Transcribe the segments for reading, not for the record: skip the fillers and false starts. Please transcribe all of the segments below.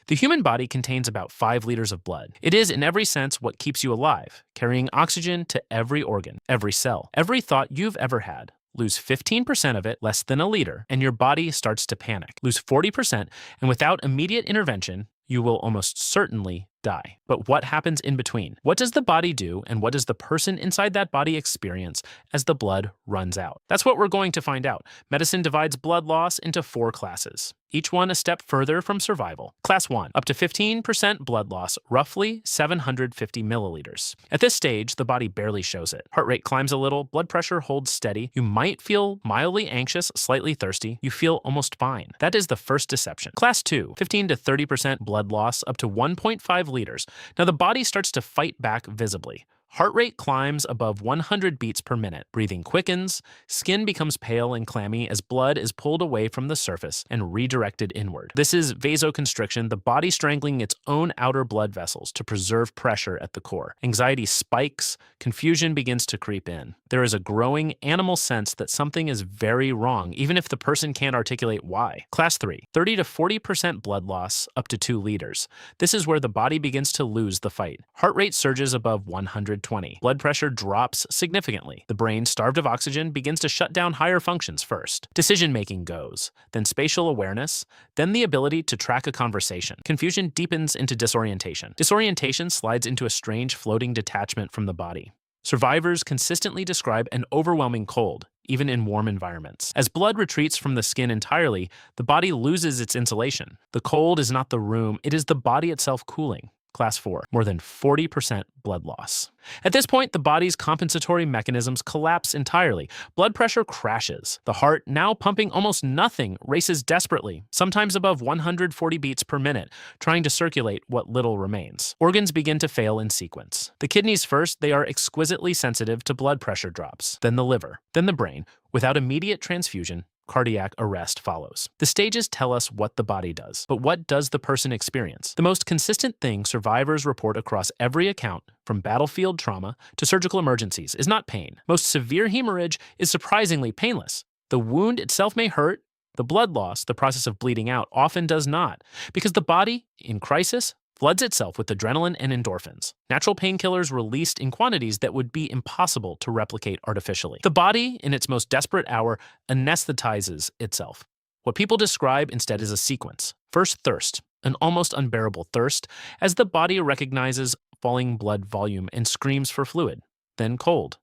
The human body contains about 5 liters of blood. It is, in every sense, what keeps you alive, carrying oxygen to every organ, every cell, every thought you've ever had. Lose 15% of it, less than a liter, and your body starts to panic. Lose 40%, and without immediate intervention, you will almost certainly die. But what happens in between? What does the body do, and what does the person inside that body experience as the blood runs out? That's what we're going to find out. Medicine divides blood loss into 4 classes, each one a step further from survival. Class 1, up to 15% blood loss, roughly 750 milliliters. At this stage, the body barely shows it. Heart rate climbs a little, blood pressure holds steady, you might feel mildly anxious, slightly thirsty, you feel almost fine. That is the first deception. Class 2, 15 to 30% blood loss, up to 1.5 liters. Now the body starts to fight back visibly. Heart rate climbs above 100 beats per minute. Breathing quickens, skin becomes pale and clammy as blood is pulled away from the surface and redirected inward. This is vasoconstriction, the body strangling its own outer blood vessels to preserve pressure at the core. Anxiety spikes, confusion begins to creep in. There is a growing animal sense that something is very wrong, even if the person can't articulate why. Class 3, 30 to 40% blood loss, up to 2 liters. This is where the body begins to lose the fight. Heart rate surges above 120. Blood pressure drops significantly. The brain, starved of oxygen, begins to shut down higher functions first. Decision-making goes, then spatial awareness, then the ability to track a conversation. Confusion deepens into disorientation. Disorientation slides into a strange floating detachment from the body. Survivors consistently describe an overwhelming cold, even in warm environments. As blood retreats from the skin entirely, the body loses its insulation. The cold is not the room, it is the body itself cooling. Class 4, more than 40% blood loss. At this point, the body's compensatory mechanisms collapse entirely. Blood pressure crashes. The heart, now pumping almost nothing, races desperately, sometimes above 140 beats per minute, trying to circulate what little remains. Organs begin to fail in sequence. The kidneys first, they are exquisitely sensitive to blood pressure drops. Then the liver, then the brain. Without immediate transfusion, cardiac arrest follows. The stages tell us what the body does, but what does the person experience? The most consistent thing survivors report across every account, from battlefield trauma to surgical emergencies, is not pain. Most severe hemorrhage is surprisingly painless. The wound itself may hurt. The blood loss, the process of bleeding out, often does not, because the body, in crisis, floods itself with adrenaline and endorphins, natural painkillers released in quantities that would be impossible to replicate artificially. The body, in its most desperate hour, anesthetizes itself. What people describe instead is a sequence. First, thirst, an almost unbearable thirst, as the body recognizes falling blood volume and screams for fluid. Then cold,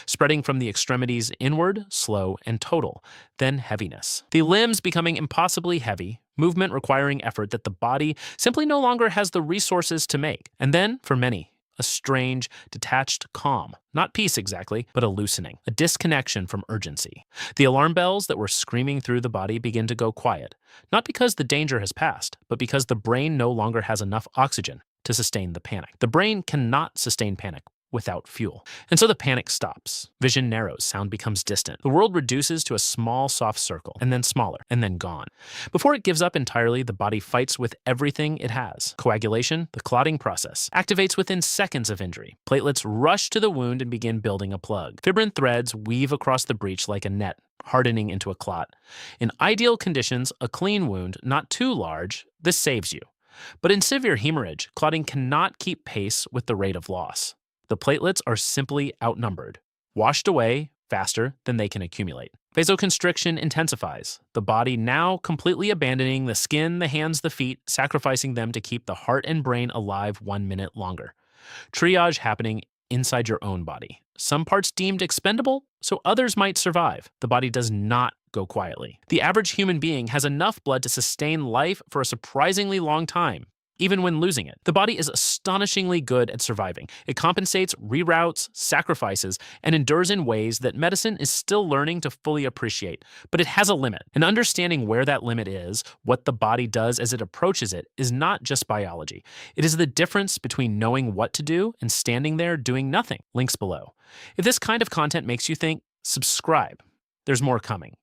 spreading from the extremities inward, slow, and total. Then heaviness. The limbs becoming impossibly heavy, movement requiring effort that the body simply no longer has the resources to make. And then, for many, a strange, detached calm. Not peace exactly, but a loosening, a disconnection from urgency. The alarm bells that were screaming through the body begin to go quiet, not because the danger has passed, but because the brain no longer has enough oxygen to sustain the panic. The brain cannot sustain panic without fuel. And so the panic stops. Vision narrows, sound becomes distant. The world reduces to a small, soft circle, and then smaller, and then gone. Before it gives up entirely, the body fights with everything it has. Coagulation, the clotting process, activates within seconds of injury. Platelets rush to the wound and begin building a plug. Fibrin threads weave across the breach like a net, hardening into a clot. In ideal conditions, a clean wound, not too large, this saves you. But in severe hemorrhage, clotting cannot keep pace with the rate of loss. The platelets are simply outnumbered, washed away faster than they can accumulate. Vasoconstriction intensifies, the body now completely abandoning the skin, the hands, the feet, sacrificing them to keep the heart and brain alive 1 minute longer. Triage happening inside your own body. Some parts deemed expendable, so others might survive. The body does not go quietly. The average human being has enough blood to sustain life for a surprisingly long time, even when losing it. The body is astonishingly good at surviving. It compensates, reroutes, sacrifices, and endures in ways that medicine is still learning to fully appreciate. But it has a limit. And understanding where that limit is, what the body does as it approaches it, is not just biology. It is the difference between knowing what to do and standing there doing nothing. Links below. If this kind of content makes you think, subscribe. There's more coming.